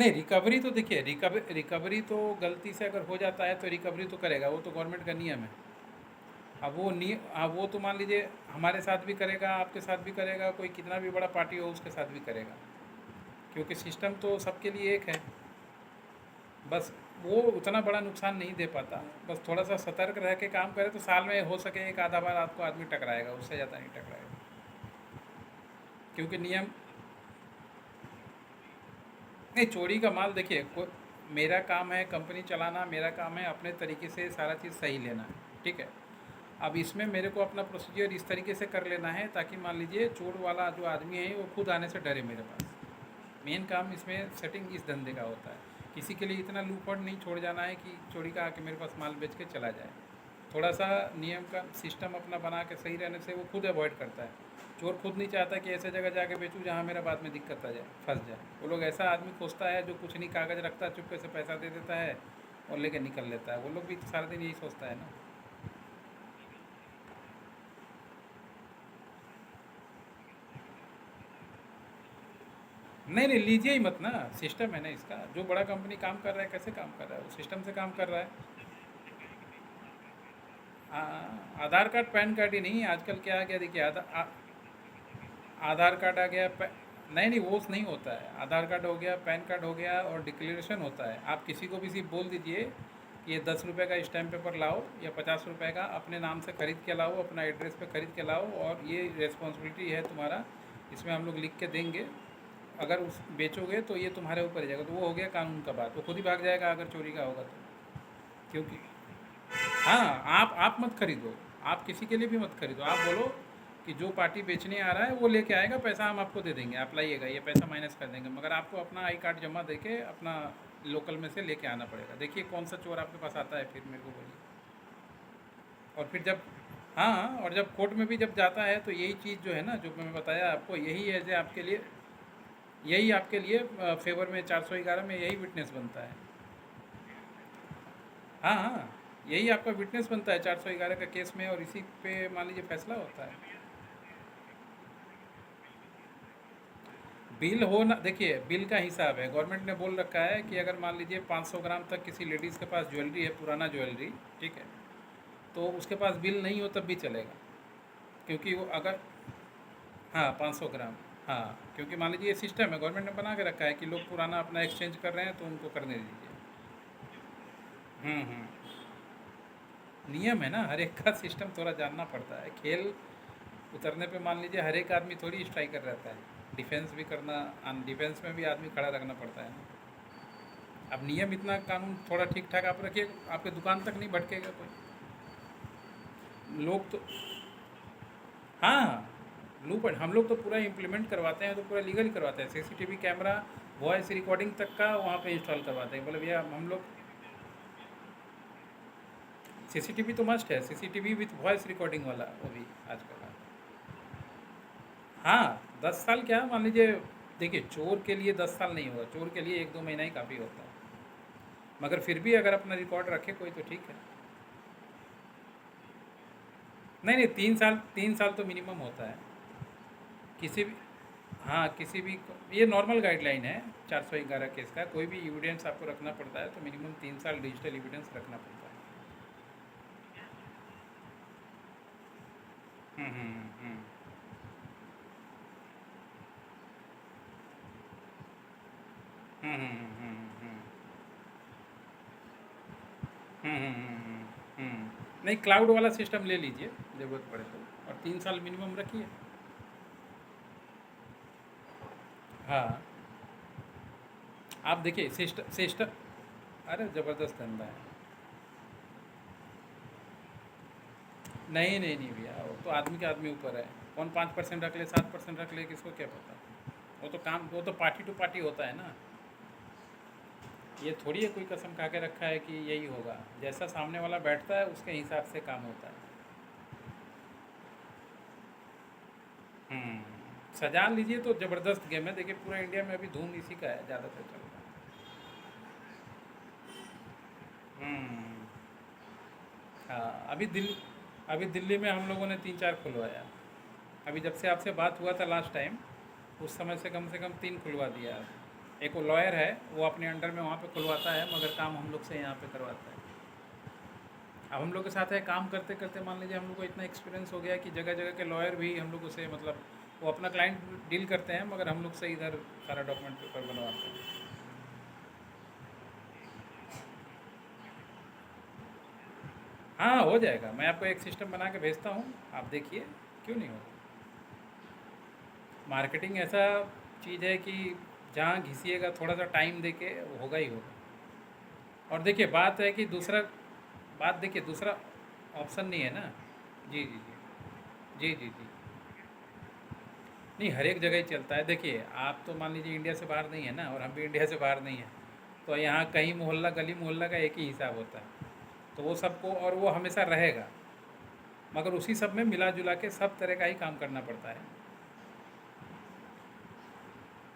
नहीं, रिकवरी तो देखिए, रिकवरी तो गलती से अगर हो जाता है तो रिकवरी तो करेगा, वो तो गवर्नमेंट का नियम है। अब वो तो मान लीजिए हमारे साथ भी करेगा, आपके साथ भी करेगा, कोई कितना भी बड़ा पार्टी हो उसके साथ भी करेगा, क्योंकि सिस्टम तो सबके लिए एक है। बस वो उतना बड़ा नुकसान नहीं दे पाता, बस थोड़ा सा सतर्क रह के काम करे तो साल में हो सके एक आधा बार आपको आदमी टकराएगा, उससे ज़्यादा नहीं टकराएगा, क्योंकि नियम। नहीं, चोरी का माल देखिए, मेरा काम है कंपनी चलाना, मेरा काम है अपने तरीके से सारा चीज़ सही लेना, ठीक है। अब इसमें मेरे को अपना प्रोसीजर इस तरीके से कर लेना है ताकि मान लीजिए चोर वाला जो आदमी है वो खुद आने से डरे मेरे पास। मेन काम इसमें सेटिंग इस धंधे का होता है। किसी के लिए इतना लूपहॉल नहीं छोड़ जाना है कि चोरी का आके मेरे पास माल बेच के चला जाए। थोड़ा सा नियम का सिस्टम अपना बना के सही रहने से वो खुद अवॉइड करता है। चोर खुद नहीं चाहता कि ऐसे जगह जाके बेचूँ जहाँ मेरा बाद में दिक्कत आ जाए, फंस जाए। वो लोग ऐसा आदमी खोजता है जो कुछ नहीं कागज़ रखता, चुपके से पैसा दे देता है और लेके निकल लेता है। वो लोग भी सारा दिन यही सोचता है ना। नहीं नहीं, लीजिए ही मत ना, सिस्टम है ना इसका। जो बड़ा कंपनी काम कर रहा है, कैसे काम कर रहा है, वो सिस्टम से काम कर रहा है। आधार कार्ड पैन कार्ड ही नहीं, आजकल क्या आ गया देखिए, आधार कार्ड आ गया, नहीं नहीं, वो नहीं होता है। आधार कार्ड हो गया, पैन कार्ड हो गया और डिक्लेरेशन होता है। आप किसी को भी सिर्फ बोल दीजिए कि ये 10 रुपये का स्टैम्प पेपर लाओ या 50 रुपये का अपने नाम से ख़रीद के लाओ, अपना एड्रेस पे ख़रीद के लाओ, और ये रिस्पॉन्सिबिलिटी है तुम्हारा, इसमें हम लोग लिख के देंगे। अगर उस बेचोगे तो ये तुम्हारे ऊपर जाएगा, तो वो हो गया कानून का बात। वो खुद ही भाग जाएगा अगर चोरी का होगा तो। क्योंकि हाँ, आप मत खरीदो, आप किसी के लिए भी मत खरीदो। आप बोलो कि जो पार्टी बेचने आ रहा है वो लेके आएगा, पैसा हम आपको दे देंगे, आप लाइएगा, ये पैसा माइनस कर देंगे, मगर आपको अपना आई कार्ड जमा दे के अपना लोकल में से लेके आना पड़ेगा। देखिए कौन सा चोर आपके पास आता है, फिर मेरे को बोलिए। और फिर जब, हाँ हाँ, और जब कोर्ट में भी जब जाता है तो यही चीज़ जो है ना, जो मैं बताया आपको, यही है जो आपके लिए, यही आपके लिए फेवर में 411 में यही विटनेस बनता है। हाँ हाँ, यही आपका विटनेस बनता है 411 का केस में, और इसी पे मान लीजिए फैसला होता है। बिल हो ना, देखिए बिल का हिसाब है, गवर्नमेंट ने बोल रखा है कि अगर मान लीजिए 500 ग्राम तक किसी लेडीज़ के पास ज्वेलरी है, पुराना ज्वेलरी, ठीक है, तो उसके पास बिल नहीं हो तब भी चलेगा, क्योंकि वो अगर, हाँ 500 ग्राम, हाँ, क्योंकि मान लीजिए ये सिस्टम है, गवर्नमेंट ने बना के रखा है कि लोग पुराना अपना एक्सचेंज कर रहे हैं तो उनको करने दीजिए। हम्म, नियम है ना, हर एक का सिस्टम थोड़ा जानना पड़ता है। खेल उतरने पे मान लीजिए हर एक आदमी थोड़ी स्ट्राइकर रहता है, डिफेंस भी करना, डिफेंस में भी आदमी खड़ा रखना पड़ता है ना। अब नियम इतना, कानून थोड़ा ठीक ठाक आप रखिए, आपके दुकान तक नहीं भटकेगा कोई। लोग तो, हाँ, लूप हम लोग तो पूरा इम्प्लीमेंट करवाते हैं, तो पूरा लीगल करवाते हैं। सीसीटीवी कैमरा, वॉइस रिकॉर्डिंग तक का वहाँ पे इंस्टॉल करवाते हैं। बोले भैया हम लोग, सीसीटीवी तो मस्ट है, सीसीटीवी विथ वॉइस रिकॉर्डिंग वाला, वो भी आजकल। हाँ, 10 साल क्या, मान लीजिए, देखिए चोर के लिए 10 साल नहीं होगा, चोर के लिए 1-2 महीना ही काफ़ी होता है, मगर फिर भी अगर अपना रिकॉर्ड रखे कोई तो ठीक है। नहीं नहीं, 3 साल, 3 साल तो मिनिमम होता है किसी भी, हाँ किसी भी, ये नॉर्मल गाइडलाइन है 411 केस का। कोई भी एविडेंस आपको रखना पड़ता है तो मिनिमम 3 साल डिजिटल एविडेंस रखना पड़ता है। हम्म हम्म हम्म हम्म हम्म हम्म हम्म नहीं, क्लाउड वाला सिस्टम ले लीजिए ज़रूरत पड़े तो, और 3 साल मिनिमम रखिए। हाँ, आप देखिए सिस्टम सिस्टम, अरे ज़बरदस्त धंधा है। नहीं नहीं नहीं भैया, वो तो आदमी के आदमी ऊपर है। कौन 5% रख ले, 7% रख ले, किसको क्या पता। वो तो काम, वो तो पार्टी टू पार्टी होता है ना। ये थोड़ी है कोई कसम खा के रखा है कि यही होगा, जैसा सामने वाला बैठता है उसके हिसाब से काम होता है। सजा लीजिए तो ज़बरदस्त गेम है। देखिए पूरा इंडिया में अभी धूम इसी का है, ज़्यादातर चल रहा है। हाँ, अभी दिल्ली में हम लोगों ने 3-4 खुलवाया। अभी जब से आपसे बात हुआ था लास्ट टाइम, उस समय से कम 3 खुलवा दिया। एक वो लॉयर है, वो अपने अंडर में वहाँ पे खुलवाता है, मगर काम हम लोग से यहाँ पे करवाता है। अब हम लोग के साथ है, काम करते करते मान लीजिए हम लोग को इतना एक्सपीरियंस हो गया कि जगह जगह के लॉयर भी हम लोग से मतलब वो अपना क्लाइंट डील करते हैं, मगर हम लोग से इधर सारा डॉक्यूमेंट पेपर बनवाते हैं। हाँ, हो जाएगा, मैं आपको एक सिस्टम बना के भेजता हूँ, आप देखिए, क्यों नहीं होगा। मार्केटिंग ऐसा चीज़ है कि जहाँ घिसिएगा थोड़ा सा टाइम दे के होगा ही होगा। और देखिए बात है कि दूसरा, बात देखिए दूसरा ऑप्शन नहीं है ना। जी जी जी जी जी जी। नहीं, हर एक जगह ही चलता है। देखिए आप तो मान लीजिए इंडिया से बाहर नहीं है ना, और हम भी इंडिया से बाहर नहीं है, तो यहाँ कहीं मोहल्ला गली मोहल्ला का एक ही हिसाब होता है, तो वो सबको, और वो हमेशा रहेगा, मगर उसी सब में मिला जुला के सब तरह का ही काम करना पड़ता है।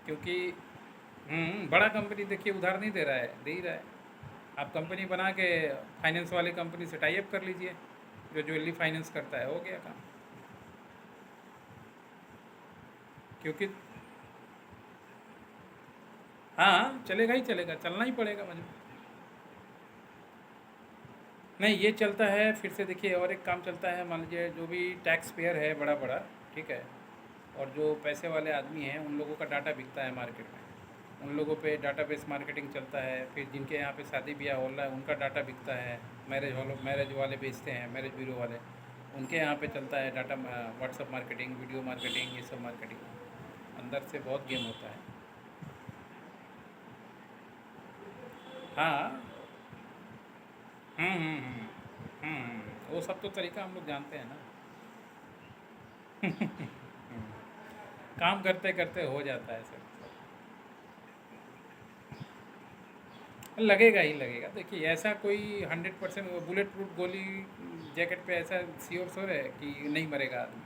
क्योंकि बड़ा कंपनी देखिए उधार नहीं दे रहा है, दे ही रहा है। आप कंपनी बना के फाइनेंस वाली कंपनी से टाई अप कर लीजिए, जो ज्वेलरी फाइनेंस करता है, हो गया काम। क्योंकि हाँ, चलेगा ही चलेगा, चलना ही पड़ेगा मुझे। नहीं, ये चलता है। फिर से देखिए और एक काम चलता है, मान लीजिए जो भी टैक्स पेयर है बड़ा बड़ा, ठीक है, और जो पैसे वाले आदमी हैं उन लोगों का डाटा बिकता है मार्केट में, उन लोगों पे डाटाबेस मार्केटिंग चलता है। फिर जिनके यहाँ पे शादी ब्याह हो रहा है उनका डाटा बिकता है, मैरिज वाले बेचते हैं, मैरिज ब्यूरो वाले, उनके यहाँ पे चलता है data, WhatsApp marketing, video marketing, ये सब मार्केटिंग अंदर से बहुत गेम होता है। हाँ। वो सब तो तरीका हम लोग जानते हैं ना। काम करते करते हो जाता है सब। लगेगा ही लगेगा। देखिए ऐसा कोई 100% बुलेट प्रूफ गोली जैकेट पे ऐसा श्योर श्योर है कि नहीं मरेगा आदमी।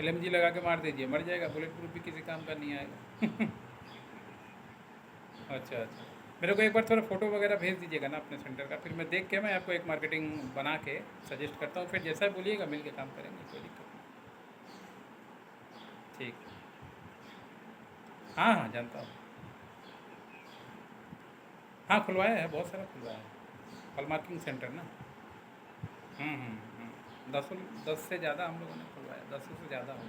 LMG लगा के मार दीजिए, मर जाएगा। बुलेट प्रूफ भी किसी काम का नहीं आएगा। अच्छा अच्छा, मेरे को एक बार थोड़ा फ़ोटो वगैरह भेज दीजिएगा ना अपने सेंटर का, फिर मैं देख के मैं आपको एक मार्केटिंग बना के सजेस्ट करता हूँ, फिर जैसा बोलिएगा मिल के काम करेंगे, कोई दिक्कत नहीं। ठीक। हाँ हाँ, जानता हूँ। हाँ, खुलवाया है, बहुत सारा खुलवाया है, हॉल मार्किंग सेंटर ना। 10 10 से ज़्यादा हम लोगों ने खुलवाया, 10 से ज़्यादा हो।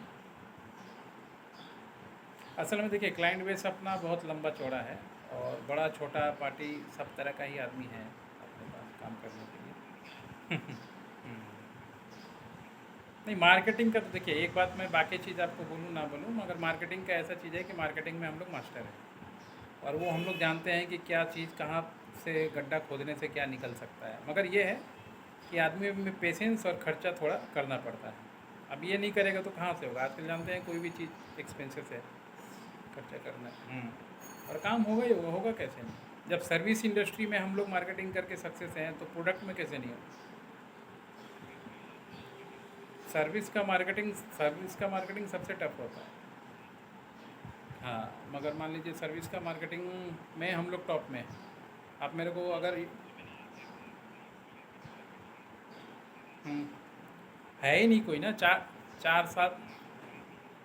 असल में देखिए क्लाइंट बेस अपना बहुत लंबा चौड़ा है, और बड़ा छोटा पार्टी सब तरह का ही आदमी है अपने पास काम करने के लिए। हम्म। नहीं, मार्केटिंग का तो देखिए एक बात मैं बाकी चीज़ आपको बोलूँ ना बोलूँ, मगर मार्केटिंग का ऐसा चीज़ है कि मार्केटिंग में हम लोग मास्टर हैं, और वो हम लोग जानते हैं कि क्या चीज़ कहाँ से गड्ढा खोदने से क्या निकल सकता है। मगर ये है कि आदमी में पेशेंस और खर्चा थोड़ा करना पड़ता है। अब ये नहीं करेगा तो कहाँ से होगा। आजकल जानते हैं कोई भी चीज़ एक्सपेंसिव है, खर्चा करना है। और काम होगा ही होगा, होगा कैसे नहीं। जब सर्विस इंडस्ट्री में हम लोग मार्केटिंग करके सक्सेस हैं, तो प्रोडक्ट में कैसे नहीं होगा। सर्विस का मार्केटिंग सबसे टफ होता है। हाँ, मगर मान लीजिए सर्विस का मार्केटिंग में हम लोग टॉप में हैं। आप मेरे को अगर हम्म, है ही नहीं कोई ना। चार चार साल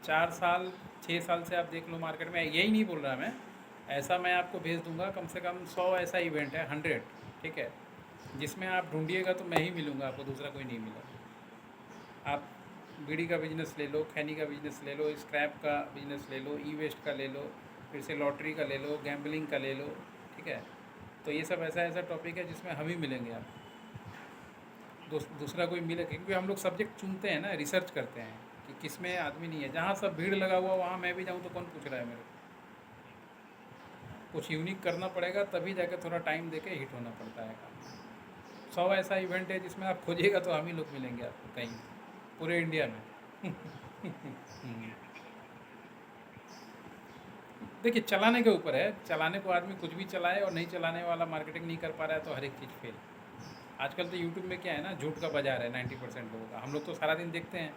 4 साल 6 साल से आप देख लो मार्केट में, यही नहीं बोल रहा मैं। ऐसा मैं आपको भेज दूंगा, कम से कम 100 ऐसा इवेंट है, 100, ठीक है, जिसमें आप ढूंढिएगा तो मैं ही मिलूँगा आपको, दूसरा कोई नहीं मिलेगा। आप बीड़ी का बिजनेस ले लो, खैनी का बिजनेस ले लो, स्क्रैप का बिजनेस ले लो, ई वेस्ट का ले लो, फिर से लॉटरी का ले लो, गैम्बलिंग का ले लो, ठीक है। तो ये सब ऐसा ऐसा टॉपिक है जिसमें हम ही मिलेंगे आप, दूसरा कोई मिले, क्योंकि हम लोग सब्जेक्ट चुनते हैं ना, रिसर्च करते हैं कि किस में आदमी नहीं है। जहाँ सब भीड़ लगा हुआ वहाँ मैं भी जाऊँ तो कौन पूछ रहा है मेरे को। कुछ यूनिक करना पड़ेगा, तभी जाकर थोड़ा टाइम दे के हिट होना पड़ता है काम। 100 ऐसा इवेंट है जिसमें आप खोजिएगा तो हम ही लोग मिलेंगे आपको कहीं, पूरे इंडिया में। हम्म। देखिए चलाने के ऊपर है, चलाने को आदमी कुछ भी चलाए, और नहीं चलाने वाला मार्केटिंग नहीं कर पा रहा है तो हर एक चीज़ फेल। आजकल तो यूट्यूब में क्या है ना, झूठ का बाजार है 90% लोगों का। हम लोग तो सारा दिन देखते हैं,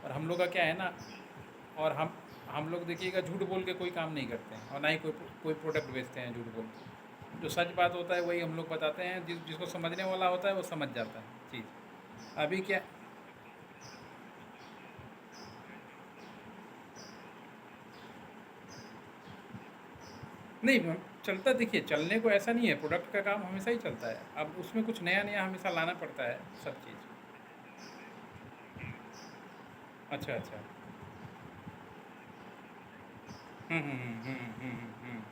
और हम लोग का क्या है ना, और हम लोग देखिएगा झूठ बोल के कोई काम नहीं करते हैं, और ना ही कोई कोई प्रोडक्ट बेचते हैं झूठ बोल के। जो सच बात होता है वही हम लोग बताते हैं, जिसको समझने वाला होता है वो समझ जाता है चीज़। अभी क्या, नहीं चलता, देखिए चलने को ऐसा नहीं है, प्रोडक्ट का काम हमेशा ही चलता है, अब उसमें कुछ नया नया हमेशा लाना पड़ता है सब चीज़। अच्छा अच्छा। हम्म।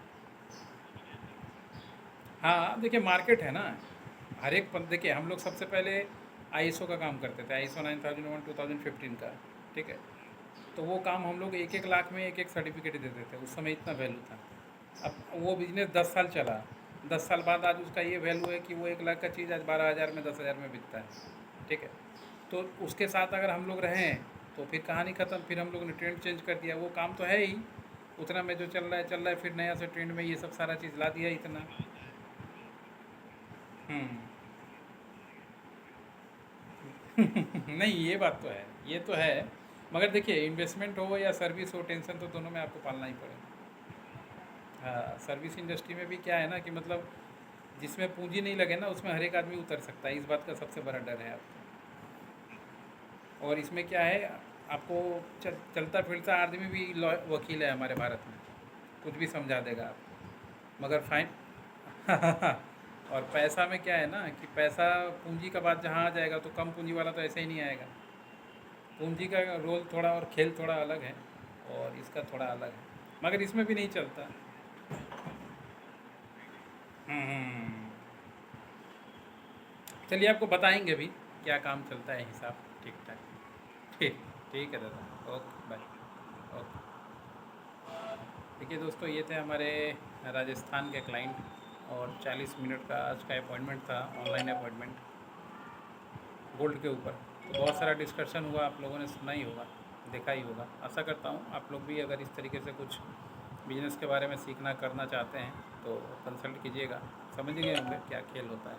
हाँ देखिए मार्केट है ना, हर एक देखिए हम लोग सबसे पहले आईएसओ का काम करते थे, आईएसओ 9001 2015 का, ठीक है। तो वो काम हम लोग एक एक लाख में एक एक सर्टिफिकेट देते थे, उस समय इतना वैल्यू था। अब वो बिजनेस 10 साल चला, 10 साल बाद आज उसका ये वैल्यू है कि वो 1 लाख का चीज़ आज 12,000 में 10,000 में बिकता है, ठीक है। तो उसके साथ अगर हम लोग रहें तो फिर कहानी ख़त्म, फिर हम लोग ने ट्रेंड चेंज कर दिया, वो काम तो है ही उतना में जो चल रहा है चल रहा है, फिर नया से ट्रेंड में ये सब सारा चीज़ ला दिया इतना। हम्म। नहीं ये बात तो है, ये तो है, मगर देखिए इन्वेस्टमेंट हो या सर्विस हो, टेंशन तो दोनों में आपको पालना ही पड़ेगा। हाँ सर्विस इंडस्ट्री में भी क्या है ना कि मतलब जिसमें पूंजी नहीं लगे ना उसमें हर एक आदमी उतर सकता है, इस बात का सबसे बड़ा डर है आपको। और इसमें क्या है, आपको चलता फिरता आदमी भी वकील है हमारे भारत में, कुछ भी समझा देगा आप, मगर फाइन। और पैसा में क्या है ना कि पैसा पूंजी का बात जहाँ आ जाएगा तो कम पूंजी वाला तो ऐसे ही नहीं आएगा। पूंजी का रोल थोड़ा और खेल थोड़ा अलग है, और इसका थोड़ा अलग है, मगर इसमें भी नहीं चलता। हम्म। चलिए आपको बताएंगे भी क्या काम चलता है, हिसाब ठीक ठाक। ठीक, ठीक है दादा, ओके बाय। ओके। देखिए दोस्तों ये थे हमारे राजस्थान के क्लाइंट, और 40 मिनट का आज का अपॉइंटमेंट था, ऑनलाइन अपॉइंटमेंट गोल्ड के ऊपर। तो बहुत सारा डिस्कशन हुआ, आप लोगों ने सुना ही होगा, देखा ही होगा। आशा करता हूँ आप लोग भी अगर इस तरीके से कुछ बिजनेस के बारे में सीखना करना चाहते हैं तो कंसल्ट कीजिएगा, समझ गए होंगे क्या खेल होता है।